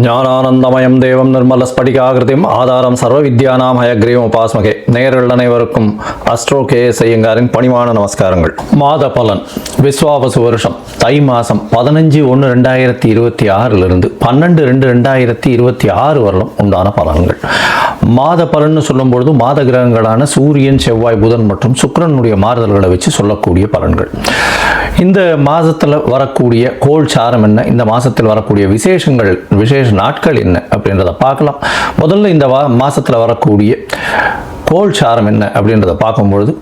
ஞானானந்தமயம் தேவம் நிர்மலஸ்படிகாகிருதிம் ஆதாரம் சர்வ வித்யானாம் ஹயக்ரீவம் உபாஸ்மகே. நேயர்கள் அனைவருக்கும் அஸ்ட்ரோ கேஎஸ் ஐயங்காரின் பணிவான நமஸ்காரங்கள். மாத பலன் விஸ்வாவசு வருஷம் தை மாதம் 15/1/2026 12/2/2026 வரலும் உண்டான பலன்கள். மாத பலன்னு சொல்லும்பொழுது மாத கிரகங்களான சூரியன், செவ்வாய், புதன் மற்றும் சுக்கிரனுடைய மாறுதல்களை வச்சு சொல்லக்கூடிய பலன்கள். இந்த மாதத்தில் வரக்கூடிய கோள் சாரம் என்ன, இந்த மாதத்தில் வரக்கூடிய விசேஷ நாட்கள் என்ன அப்படின்றத பார்க்கலாம். முதல்ல இந்த மாதத்தில் வரக்கூடிய கோள் சாரம் என்ன அப்படின்றத பார்க்கும்பொழுது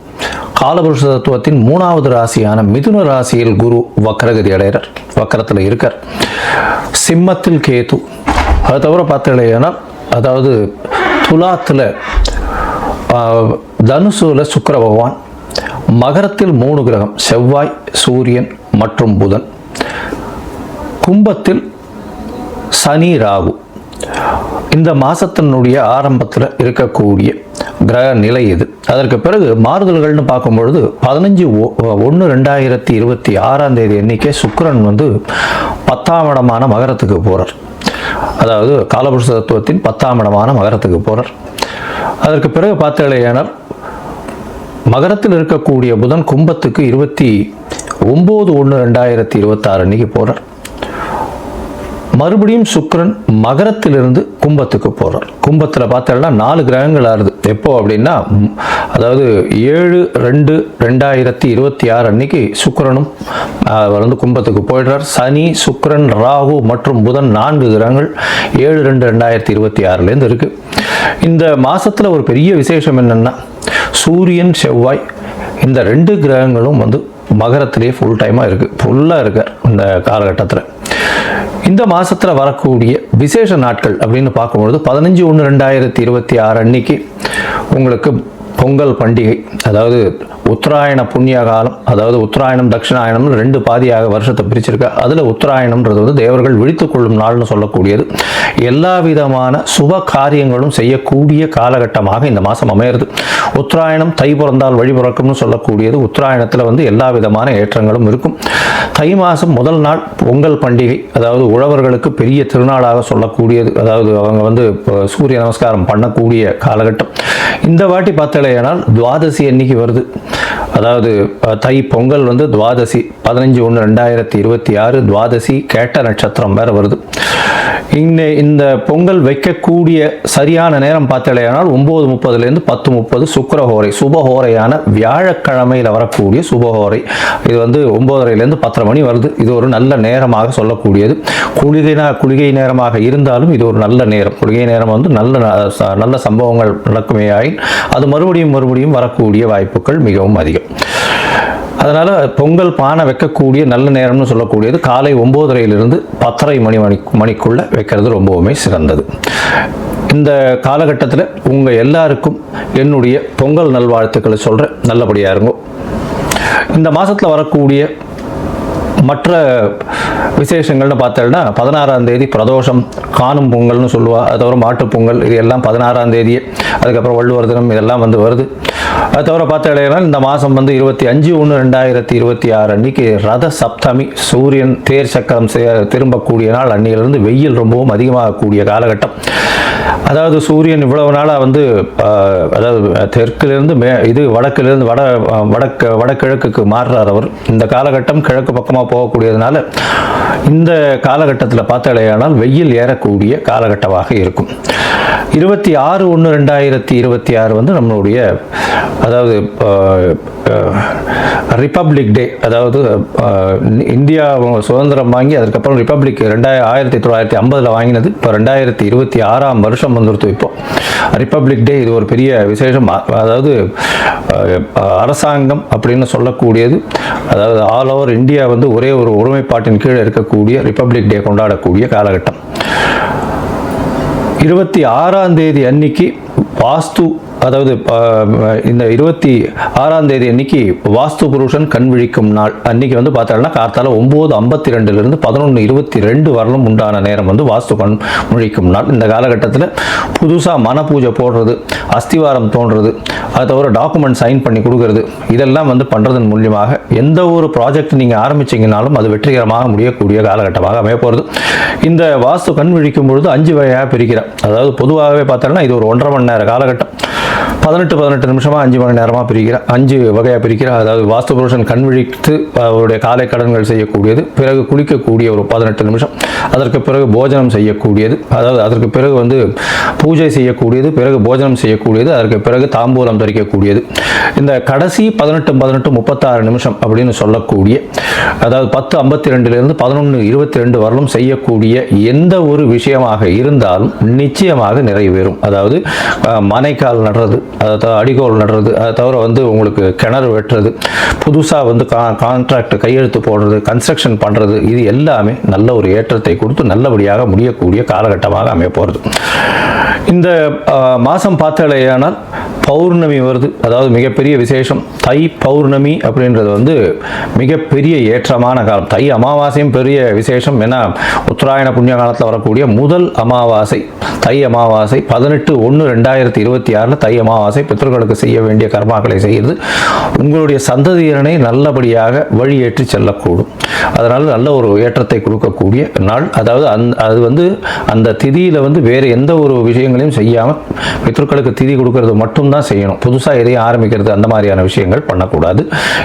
காலபுருஷ தத்துவத்தின் 3வது ராசியான மிதுன ராசியில் குரு வக்ரகதி அடைகிறார், வக்கரத்தில் இருக்கார். சிம்மத்தில் கேது, அதை தவிர பார்த்தீங்கன்னா அதாவது துலாத்தில் தனுசுல சுக்கிர பகவான், மகரத்தில் 3 கிரகம் செவ்வாய், சூரியன் மற்றும் புதன், கும்பத்தில் சனி, ராகு. இந்த மாதத்தினுடைய ஆரம்பத்தில் இருக்கக்கூடிய கிரக நிலை இது. அதற்கு பிறகு மாறுதல்கள்னு பார்க்கும்பொழுது 15/1/2026 அன்னைக்கே சுக்கிரன் 10ஆம் இடமான மகரத்துக்கு போகிறார். அதாவது காலபுருஷ தத்துவத்தின் 10ஆம் இடமான மகரத்துக்கு போகிறார். அதற்கு பிறகு பார்த்தீங்கன்னா மகரத்தில் இருக்கக்கூடிய புதன் கும்பத்துக்கு 29/1/2026 அன்னைக்கு போகிறார். மறுபடியும் சுக்கிரன் மகரத்திலிருந்து கும்பத்துக்கு போகிறார். கும்பத்தில் பார்த்தீங்கன்னா 4 கிரகங்கள் ஆறுது. எப்போ அப்படின்னா அதாவது 7/2/2026 அன்னைக்கு சுக்கிரனும் கும்பத்துக்கு போயிடுறார். சனி, சுக்கிரன், ராகு மற்றும் புதன் 4 கிரகங்கள் 7/2/2026 இருக்கு. இந்த மாசத்துல ஒரு பெரிய விசேஷம் என்னன்னா சூரியன், செவ்வாய் இந்த 2 கிரகங்களும் மகரத்திலேயே ஃபுல் டைமாக இருக்குது, ஃபுல்லாக இருக்கார் இந்த காலகட்டத்தில். இந்த மாதத்தில் வரக்கூடிய விசேஷ நாட்கள் அப்படின்னு பார்க்கும்பொழுது 15/1/2026 அன்னைக்கு உங்களுக்கு பொங்கல் பண்டிகை, அதாவது உத்தராயண புண்ணிய காலம், அதாவது உத்தராயணம் தட்சிணாயணம் 2 பாதியாக வருஷத்தை பிரிச்சிருக்கா. அதில் உத்தராயணம்ன்றது தேவர்கள் விழித்துக் கொள்ளும் நாள்னு சொல்லக்கூடியது. எல்லா விதமான சுப காரியங்களும் செய்யக்கூடிய காலகட்டமாக இந்த மாதம் அமையிறது. உத்தராயணம் தை பிறந்தால் வழி பிறக்கும்னு சொல்லக்கூடியது. உத்தராயணத்தில் எல்லா விதமான ஏற்றங்களும் இருக்கும். தை மாதம் முதல் நாள் பொங்கல் பண்டிகை, அதாவது உழவர்களுக்கு பெரிய திருநாளாக சொல்லக்கூடியது. அதாவது அவங்க சூரிய நமஸ்காரம் பண்ணக்கூடிய காலகட்டம். இந்த வாட்டி பார்த்தலையானால் துவாதசி அன்னைக்கு வருது. அதாவது தை பொங்கல் துவாதசி 15/1/2026 துவாதசி கேட்ட நட்சத்திரம் வேற வருது. இந்த பொங்கல் வைக்கக்கூடிய சரியான நேரம் பார்த்தலையானால் 9:30 10:30 சுக்கிரஹோரை, சுபஹோரையான வியாழக்கிழமையில் வரக்கூடிய சுபஹோரை. இது 9:30 10:30 மணி வருது. இது ஒரு நல்ல நேரமாக சொல்லக்கூடியது. குளிகை நேரமாக இருந்தாலும் இது ஒரு நல்ல நேரம். குளிகை நேரம் நல்ல சம்பவங்கள் நடக்குமே ஆயின் அது மறுபடியும் வரக்கூடிய வாய்ப்புகள் மிகவும் அதிகம். அதனால் பொங்கல் பானை வைக்கக்கூடிய நல்ல நேரம்னு சொல்லக்கூடியது காலை 9:30 10:30 மணிக்குள்ளே வைக்கிறது ரொம்பவுமே சிறந்தது. இந்த காலகட்டத்தில் உங்கள் எல்லாருக்கும் என்னுடைய பொங்கல் நல்வாழ்த்துக்களை சொல்கிறேன். நல்லபடியாக இருக்கும். இந்த மாதத்தில் வரக்கூடிய மற்ற விசேஷங்கள்னு பார்த்தோம்னா 16ஆம் தேதி பிரதோஷம், காணும் பொங்கல்னு சொல்லுவா. அது தவிர மாட்டுப் பொங்கல், இது எல்லாம் 16ஆம் தேதியே. அதுக்கப்புறம் வள்ளுவர் தினம், இதெல்லாம் வருது. அது தவிர பார்த்தீங்கன்னா இந்த மாதம் 25/1/2026 அன்னைக்கு ரத சப்தமி, சூரியன் தேர் சக்கரம் திரும்பக்கூடிய நாள். அன்னையிலிருந்து வெயில் ரொம்பவும் அதிகமாகக்கூடிய காலகட்டம். அதாவது சூரியன் இவ்வளவு நாளாக அதாவது தெற்கிலிருந்து வடக்கிலிருந்து வடகிழக்குக்கு மாறுறார் அவர். இந்த காலகட்டம் கிழக்கு பக்கமாக போகக்கூடியதுனால இந்த காலகட்டத்தில் பார்த்தாலேயானால் வெயில் ஏறக்கூடிய காலகட்டமாக இருக்கும். 26/1/2026 நம்மளுடைய அதாவது ரிப்பப்ளிக் டே. அதாவது இந்தியா சுதந்திரம் வாங்கி அதுக்கப்புறம் ரிப்பப்ளிக் 1950 வாங்கினது. இப்போ 2026ஆம் வருஷம் வந்துருத்து. இப்போ ரிப்பப்ளிக் டே இது ஒரு பெரிய விசேஷம். அதாவது அரசாங்கம் அப்படின்னு சொல்லக்கூடியது, அதாவது ஆல் ஓவர் இந்தியா ஒரே ஒரு ஒருமைப்பாட்டின் கீழே இருக்கக்கூடிய ரிப்பப்ளிக் டே கொண்டாடக்கூடிய காலகட்டம். 26ஆம் தேதி அன்னைக்கு வாஸ்து அதாவது இந்த 26ஆம் தேதி அன்னைக்கு வாஸ்து புருஷன் கண் விழிக்கும் நாள் அன்னைக்கு வந்து பார்த்தோம்னா கார்த்தால 9:52 11:22 வரலும் உண்டான நேரம் வந்து வாஸ்து கண் விழிக்கும் நாள். இந்த காலகட்டத்தில் புதுசாக மன பூஜை போடுறது, அஸ்திவாரம் தோன்றது, அது தவிர டாக்குமெண்ட் சைன் பண்ணி கொடுக்கறது, இதெல்லாம் வந்து பண்ணுறதன் மூலியமாக எந்த ஒரு ப்ராஜெக்ட் நீங்கள் ஆரம்பிச்சிங்கனாலும் அது வெற்றிகரமாக முடியக்கூடிய காலகட்டமாக அமைய போகிறது. இந்த வாஸ்து கண் விழிக்கும் பொழுது 5 வகையாக பிரிக்கிறேன். அதாவது பொதுவாகவே பார்த்தோம்னா இது ஒரு 1.5 மணி நேர காலகட்டம். 18 நிமிஷமாக 5 மணி நேரமாக பிரிக்கிறேன், 5 வகையாக பிரிக்கிறேன். அதாவது வாஸ்து புருஷன் கண் விழித்து அவருடைய காலை கடன்கள் செய்யக்கூடியது, பிறகு குளிக்கக்கூடிய ஒரு 18 நிமிஷம், அதற்கு பிறகு போஜனம் செய்யக்கூடியது, அதாவது அதற்கு பிறகு வந்து பூஜை செய்யக்கூடியது, பிறகு போஜனம் செய்யக்கூடியது, அதற்கு பிறகு தாம்பூலம் தரிக்கக்கூடியது. இந்த கடைசி 18 36 நிமிஷம் அப்படின்னு சொல்லக்கூடிய, அதாவது 10:52 11:22 வரலும் செய்யக்கூடிய எந்த ஒரு விஷயமாக இருந்தாலும் நிச்சயமாக நிறைவேறும். அதாவது மனைக்கால் நடுறது, அதை அடிகோல் நடுறது, அதை தவிர வந்து உங்களுக்கு கிணறு வெட்டுறது, புதுசாக வந்து கான்ட்ராக்ட் கையெழுத்து போடுறது, கன்ஸ்ட்ரக்ஷன் பண்ணுறது, இது எல்லாமே நல்ல ஒரு ஏற்றத்தை கொடுத்து நல்லபடியாக முடியக்கூடிய காலகட்டமாக அமைய போகிறது. இந்த மாதம் பார்த்தாலேயானால் பௌர்ணமி வருது. அதாவது மிகப்பெரிய விசேஷம் தை பௌர்ணமி அப்படின்றது வந்து மிகப்பெரிய ஏற்றமான காலம். தை அமாவாசையும் பெரிய விசேஷம். ஏன்னா உத்தராயண புண்ணிய காலத்தில் வரக்கூடிய முதல் அமாவாசை தை அமாவாசை 18/1/2026 தை அமாவாசை. பித்ருக்களுக்கு செய்ய வேண்டிய கர்மாக்களை செய்து உங்களுடைய சந்ததியினரை நல்லபடியாக வழியேற்றி செல்லக்கூடும். அதனால் நல்ல ஒரு ஏற்றத்தை கொடுக்கக்கூடிய நாள். அதாவது அது வந்து அந்த திதியில் வந்து வேறு எந்த ஒரு விஷயங்களையும் செய்யாமல் பித்ருக்களுக்கு திதி கொடுக்கறது மட்டும்தான் செய்யணும். புதுசாக எதையும் ஆரம்பிக்கிறது அந்த மாதிரியான விஷயங்கள் பண்ணக்கூடாது.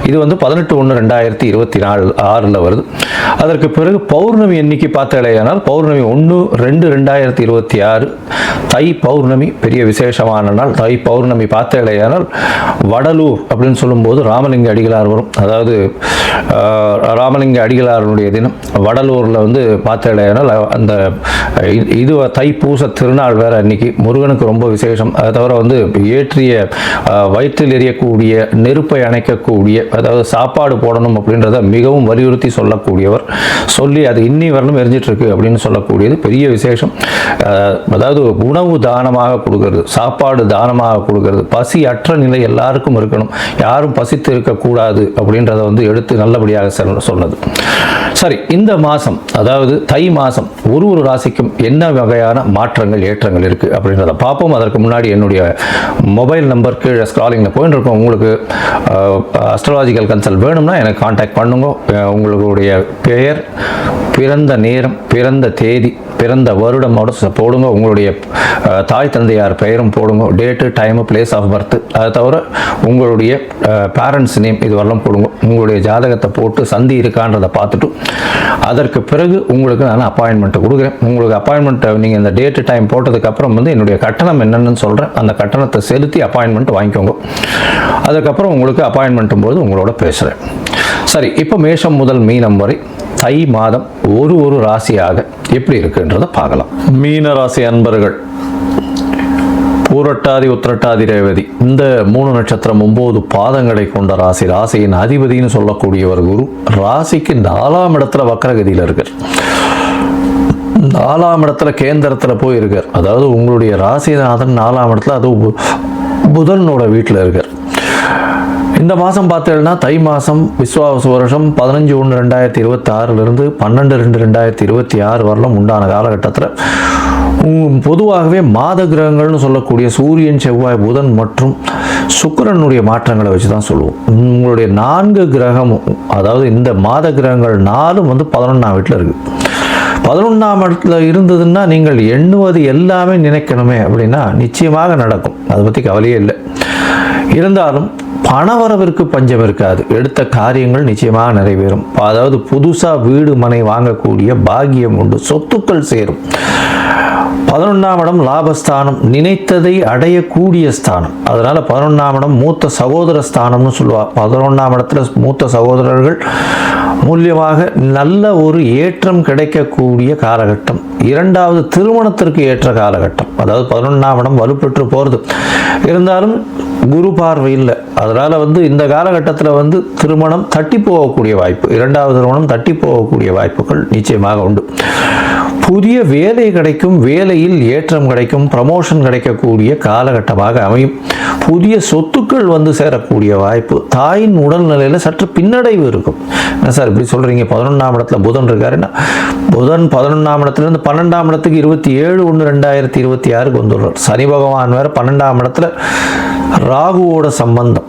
இது வந்து 18/1/2026 வருது. அதற்கு பிறகு பௌர்ணமி எண்ணிக்கை பார்த்தாலேயானால் பௌர்ணமி 1/2/2026 தை பௌர்ணமி பெரிய விசேஷமான நாள். தை பௌர்ணமி பார்த்தாலேயானால் வடலூர் அப்படின்னு சொல்லும்போது ராமலிங்க அடிகளார் வரும். அதாவது ராமலிங்க அடிகளாருடைய தினம் வடலூரில் வந்து பார்த்தாலேயானால் அந்த இது தைப்பூச திருநாள் வேற அன்னைக்கு முருகனுக்கு ரொம்ப விசேஷம். அதை தவிர வந்து ஏற்றிய வயிற்றில் எரியக்கூடிய நெருப்பை அணைக்கக்கூடிய, அதாவது சாப்பாடு போடணும் அப்படின்றத மிகவும் வலியுறுத்தி சொல்லக்கூடியவர். சொல்லி அது இன்னி வரலும் எரிஞ்சிட்டு இருக்கு அப்படின்னு சொல்லக்கூடியது பெரிய விசேஷம். அதாவது உணவு தானமாக கொடுக்கறது, சாப்பாடு தானமாக கொடுக்கறது, பசி அற்ற நிலை எல்லாருக்கும் இருக்கணும், யாரும் பசித்து இருக்கக்கூடாது அப்படின்றத வந்து எடுத்து நல்லபடியாக சொன்னது. சரி, இந்த மாதம் அதாவது தை மாதம் ஒரு ராசிக்கும் என்ன வகையான மாற்றங்கள் ஏற்றங்கள் இருக்கு அப்படின்றத பார்ப்போம். அதற்கு முன்னாடி என்னுடைய மொபைல் நம்பர் கீழே ஸ்க்ராலிங்கில் போயிட்டு இருக்கோம். உங்களுக்கு அஸ்ட்ராலஜிக்கல் கன்சல்ட் வேணும்னா எனக்கு கான்டாக்ட் பண்ணுங்க. உங்களுடைய பெயர், பிறந்த நேரம், பிறந்த தேதி, பிறந்த வருடமோட போடுங்க. உங்களுடைய தாய் தந்தையார் பெயரும் போடுங்க. Date, time, place of birth, அதை தவிர உங்களுடைய பேரண்ட்ஸ் நேம் இது வரலாம் போடுங்க. உங்களுடைய ஜாதகத்தை போட்டு சந்தி இருக்கான்றதை பார்த்துட்டு அதற்கு பிறகு உங்களுக்கு நான் அப்பாயின்மெண்ட் கொடுக்குறேன். உங்களுக்கு அப்பாயின்மெண்ட் நீங்கள் இந்த டேட்டு டைம் போட்டதுக்கப்புறம் வந்து என்னுடைய கட்டணம் என்னென்னு சொல்கிறேன். அந்த கட்டணத்தை செலுத்தி அப்பாயின்மெண்ட் வாங்கிக்கோங்க. அதுக்கப்புறம் உங்களுக்கு அப்பாயின்மெண்ட்டும் போது உங்களோட பேசுகிறேன். சரி, இப்போ மேஷம் முதல் மீனம் வரை தை மாதம் ஒரு ராசியாக எப்படி இருக்குன்றதை பார்க்கலாம். மீன ராசி அன்பர்கள், பூரட்டாதி, உத்திரட்டாதி, ரேவதி இந்த 3 நட்சத்திரம் 9 பாதங்களை கொண்ட ராசி. ராசியின் அதிபதினு சொல்லக்கூடியவர் குரு. ராசிக்கு 4ஆம் இடத்துல வக்ரகதியில் இருக்கார். 4ஆம் இடத்துல கேந்திரத்தில் போய் இருக்கார். அதாவது உங்களுடைய ராசிநாதன் 4ஆம் இடத்துல, அது புதனோட வீட்டில் இருக்கார். இந்த மாதம் பார்த்தீங்கன்னா தை மாதம் விஸ்வாவசு வருஷம் 15/1/2026 12/2/2026 வரலும் உண்டான காலகட்டத்தில் பொதுவாகவே மாத கிரகங்கள்னு சொல்லக்கூடிய சூரியன், செவ்வாய், புதன் மற்றும் சுக்கிரனுடைய மாற்றங்களை வச்சு தான் சொல்லுவோம். உங்களுடைய 4 கிரகமும், அதாவது இந்த மாத கிரகங்கள் 4 வந்து 11ஆம் வீட்டில் இருக்குது. 11ஆம் இடத்துல இருந்ததுன்னா நீங்கள் எண்ணுவது எல்லாமே நினைக்கணுமே அப்படின்னா நிச்சயமாக நடக்கும். அதை பற்றி கவலையே இல்லை. இருந்தாலும் பணவரவிற்கு பஞ்சம் இருக்காது. எடுத்த காரியங்கள் நிச்சயமாக நிறைவேறும். அதாவது புதுசாக வீடு மனை வாங்கக்கூடிய பாக்கியம் உண்டு. சொத்துக்கள் சேரும். 11ஆம் இடம் லாபஸ்தானம், நினைத்ததை அடையக்கூடிய ஸ்தானம். அதனால 11ஆம் இடம் மூத்த சகோதர ஸ்தானம்னு சொல்லுவார். 11ஆம் இடத்துல மூத்த சகோதரர்கள் மூலியமாக நல்ல ஒரு ஏற்றம் கிடைக்கக்கூடிய காலகட்டம். 2வது திருமணத்திற்கு ஏற்ற காலகட்டம். அதாவது 11ஆம் இடம் வலுப்பெற்று போகிறது. இருந்தாலும் குரு பார்வை இல்லை. அதனால வந்து இந்த காலகட்டத்தில் வந்து திருமணம் தட்டி போகக்கூடிய வாய்ப்பு, 2வது திருமணம் தட்டி போகக்கூடிய வாய்ப்புகள் நிச்சயமாக உண்டு. புதிய வேலை கிடைக்கும், வேலையில் ஏற்றம் கிடைக்கும், ப்ரமோஷன் கிடைக்கக்கூடிய காலகட்டமாக அமையும். புதிய சொத்துக்கள் வந்து சேரக்கூடிய வாய்ப்பு. தாயின் உடல்நிலையில் சற்று பின்னடைவு இருக்கும். என்ன சார் இப்படி சொல்கிறீங்க? 11ஆம் இடத்துல புதன் இருக்காருன்னா, புதன் 11ஆம் இடத்துலேருந்து 12ஆம் இடத்துக்கு 27/1/2026 வந்துடுறார். சனி பகவான் வேறு 12ஆம் இடத்துல ராகுவோட சம்பந்தம்.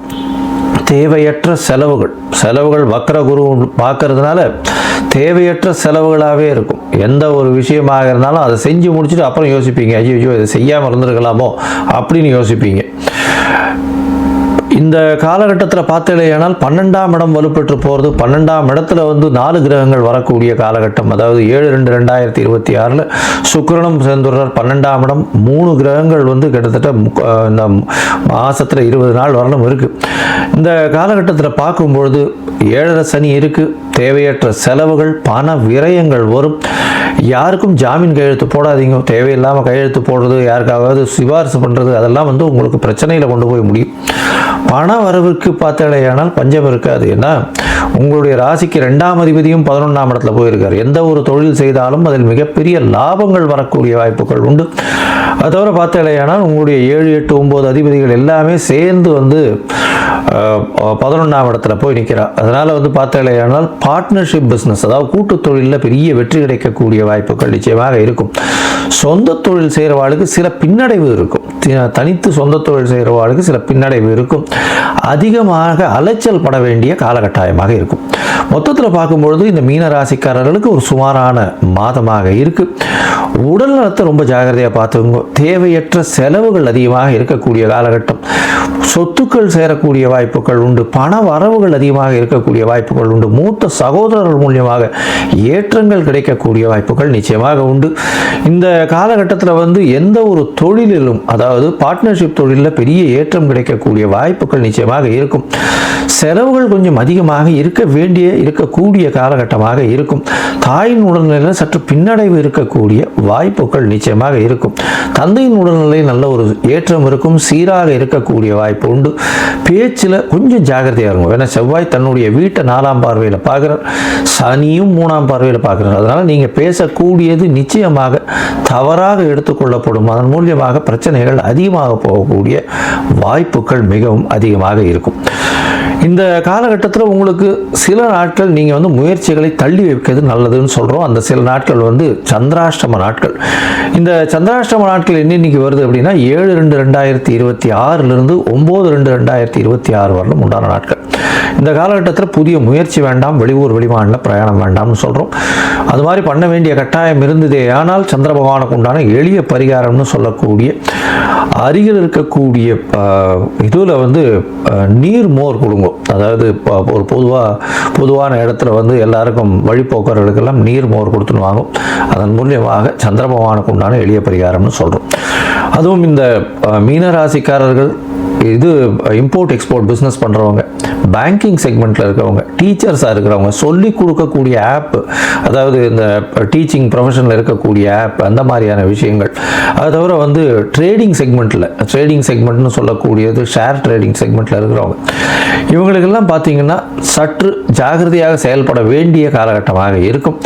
தேவையற்ற செலவுகள் வக்ர குரு பார்க்கறதுனால தேவையற்ற செலவுகளாகவே இருக்கும். எந்த ஒரு விஷயமாக இருந்தாலும் அதை செஞ்சு முடிச்சுட்டு அப்புறம் யோசிப்பீங்க, ஐயோ இதை செய்யாமல் இருந்திருக்கலாமோ அப்படின்னு யோசிப்பீங்க. இந்த காலகட்டத்தில் பார்த்தீங்கன்னா 12ஆம் இடம் வலுப்பெற்று போகிறது. 12ஆம் இடத்துல வந்து 4 கிரகங்கள் வரக்கூடிய காலகட்டம். அதாவது 7/2/2026 சுக்கிரனும் சேர்ந்துடுறார் 12ஆம் இடம். 3 கிரகங்கள் வந்து கிட்டத்தட்ட இந்த மாதத்தில் 20 நாள் வரலும் இருக்குது. இந்த காலகட்டத்தில் பார்க்கும்பொழுது 7.5 சனி இருக்குது. தேவையற்ற செலவுகள், பண விரயங்கள் வரும். யாருக்கும் ஜாமீன் கையெழுத்து போடாதீங்க. தேவையில்லாமல் கையெழுத்து போடுறது, யாருக்காவது சிபாரிசு பண்ணுறது, அதெல்லாம் வந்து உங்களுக்கு பிரச்சனையில் கொண்டு போய் முடியும். பண வரவுக்கு பார்த்தேனால் பஞ்சம் இருக்காது. ஏன்னா உங்களுடைய ராசிக்கு 2ஆம் அதிபதியும் 11ஆம் இடத்துல போயிருக்காரு. எந்த ஒரு தொழில் செய்தாலும் அதில் மிகப்பெரிய லாபங்கள் வரக்கூடிய வாய்ப்புகள் உண்டு. அது தவிர பார்த்தேனால் உங்களுடைய 7, 8, 9 அதிபதிகள் எல்லாமே சேர்ந்து வந்து 11ஆம் இடத்துல போய் நிற்கிறார். அதனால் வந்து பார்த்தேனால் பார்ட்னர்ஷிப் பிஸ்னஸ், அதாவது கூட்டு தொழிலில் பெரிய வெற்றி கிடைக்கக்கூடிய வாய்ப்புகள் நிச்சயமாக இருக்கும். சொந்த தொழில் செய்கிறவாளுக்கு சில பின்னடைவு இருக்கும். தனித்து சொந்த தொழில் செய்கிறவாளுக்கு சில பின்னடைவு இருக்கும். அதிகமாக அலைச்சல் பட வேண்டிய காலகட்டாயமாக இருக்கும். மொத்தத்தில் பார்க்கும்பொழுது இந்த மீன ராசிக்காரர்களுக்கு ஒரு சுமாரான மாதமாக இருக்கு. உடல் நலத்தை ரொம்ப ஜாகிரதையாக பார்த்துங்க. தேவையற்ற செலவுகள் அதிகமாக இருக்கக்கூடிய காலகட்டம். சொத்துக்கள் சேரக்கூடிய வாய்ப்புகள் உண்டு. பண வரவுகள் அதிகமாக இருக்கக்கூடிய வாய்ப்புகள் உண்டு. மூத்த சகோதரர்கள் மூலியமாக ஏற்றங்கள் கிடைக்கக்கூடிய வாய்ப்புகள் நிச்சயமாக உண்டு. இந்த காலகட்டத்தில் வந்து எந்த ஒரு தொழிலிலும், அதாவது பார்ட்னர்ஷிப் தொழிலில் பெரிய ஏற்றம் கிடைக்கக்கூடிய வாய்ப்புகள் நிச்சயமாக இருக்கும். செலவுகள் கொஞ்சம் அதிகமாக இருக்கக்கூடிய காலகட்டமாக இருக்கும். தாயின் உடல்நிலையில் சற்று பின்னடைவு இருக்கக்கூடிய வாய்ப்புகள் நிச்சயமாக இருக்கும். தந்தையின் உடல்நிலை நல்ல ஒரு ஏற்றம் இருக்கும். சீராக இருக்கக்கூடிய வாய்ப்பு உண்டு. பேச்சில் கொஞ்சம் ஜாகிரதையாக இருக்கும். ஏன்னா செவ்வாய் தன்னுடைய வீட்டை 4ஆம் பார்வையில் பார்க்குறார், சனியும் 3ஆம் பார்வையில் பார்க்குறார். அதனால் நீங்கள் பேசக்கூடியது நிச்சயமாக தவறாக எடுத்துக்கொள்ளப்படும். அதன் மூலியமாக பிரச்சனைகள் அதிகமாக போகக்கூடிய வாய்ப்புகள் மிகவும் அதிகமாக இருக்கும். இந்த காலகட்டத்தில் உங்களுக்கு சில நாட்கள் நீங்கள் வந்து முயற்சிகளை தள்ளி வைக்கிறது நல்லதுன்னு சொல்கிறோம். அந்த சில நாட்கள் வந்து சந்திராஷ்டம நாட்கள். இந்த சந்திராஷ்டம நாட்கள் இன்னைக்கு வருது அப்படின்னா 7/2/2026 9/2/2026 வரலும் உண்டான நாட்கள். இந்த காலகட்டத்தில் புதிய முயற்சி வேண்டாம், வெளியூர் வெளிமாநில பிரயாணம் வேண்டாம்னு சொல்கிறோம். அது மாதிரி பண்ண வேண்டிய கட்டாயம் இருந்ததே ஆனால் சந்திர பகவானுக்கு உண்டான எளிய பரிகாரம்னு சொல்லக்கூடிய அருகில் இருக்கக்கூடிய இதில் வந்து நீர் மோர் கொடுங்க. அதாவது ஒரு பொதுவான இடத்துல வந்து எல்லாருக்கும் வழிபோக்கர்களுக்கெல்லாம் நீர் மோர் கொடுத்துன்னு வாங்கும். அதன் மூலியமாக சந்திர பகவானுக்கு உண்டான எளிய பரிகாரம்னு சொல்கிறோம். அதுவும் இந்த மீனராசிக்காரர்கள், இது இம்போர்ட் எக்ஸ்போர்ட் பிஸ்னஸ் பண்ணுறவங்க, பேங்கிங் செக்மெண்ட்டில் இருக்கிறவங்க, டீச்சர்ஸாக இருக்கிறவங்க, சொல்லி கொடுக்கக்கூடிய ஆப், அதாவது இந்த டீச்சிங் ப்ரொஃபஷனில் இருக்கக்கூடிய ஆப், அந்த மாதிரியான விஷயங்கள். அது தவிர வந்து ட்ரேடிங் செக்மெண்ட்னு சொல்லக்கூடியது ஷேர் ட்ரேடிங் செக்மெண்ட்டில் இருக்கிறவங்க, இவங்களுக்கெல்லாம் பார்த்தீங்கன்னா சற்று ஜாகிரதையாக செயல்பட வேண்டிய காலகட்டமாக இருக்கும்.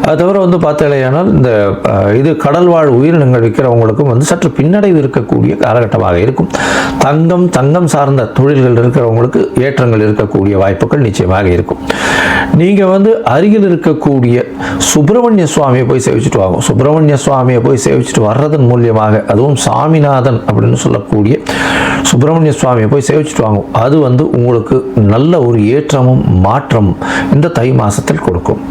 அது தவிர வந்து பார்த்தீங்கன்னா இந்த இது கடல்வாழ் உயிரினங்கள் விற்கிறவங்களுக்கும் வந்து சற்று பின்னடைவு இருக்கக்கூடிய காலகட்டமாக இருக்கும். தங்கம் சார்ந்த தொழில்கள் இருக்கிறவங்களுக்கு ஏற்றங்கள் இருக்கக்கூடிய வாய்ப்புகள் நிச்சயமாக இருக்கும். நீங்கள் வந்து அருகில் இருக்கக்கூடிய சுப்பிரமணிய சுவாமியை போய் சேவிச்சுட்டு வாங்க. சுப்பிரமணிய சுவாமியை போய் சேவிச்சுட்டு வர்றதன் மூலியமாக, அதுவும் சாமிநாதன் அப்படின்னு சொல்லக்கூடிய சுப்பிரமணிய சுவாமியை போய் சேவிச்சுட்டு வாங்க. அது வந்து உங்களுக்கு நல்ல ஒரு ஏற்றமும் மாற்றமும் இந்த தை மாசத்தில் கொடுக்கும்.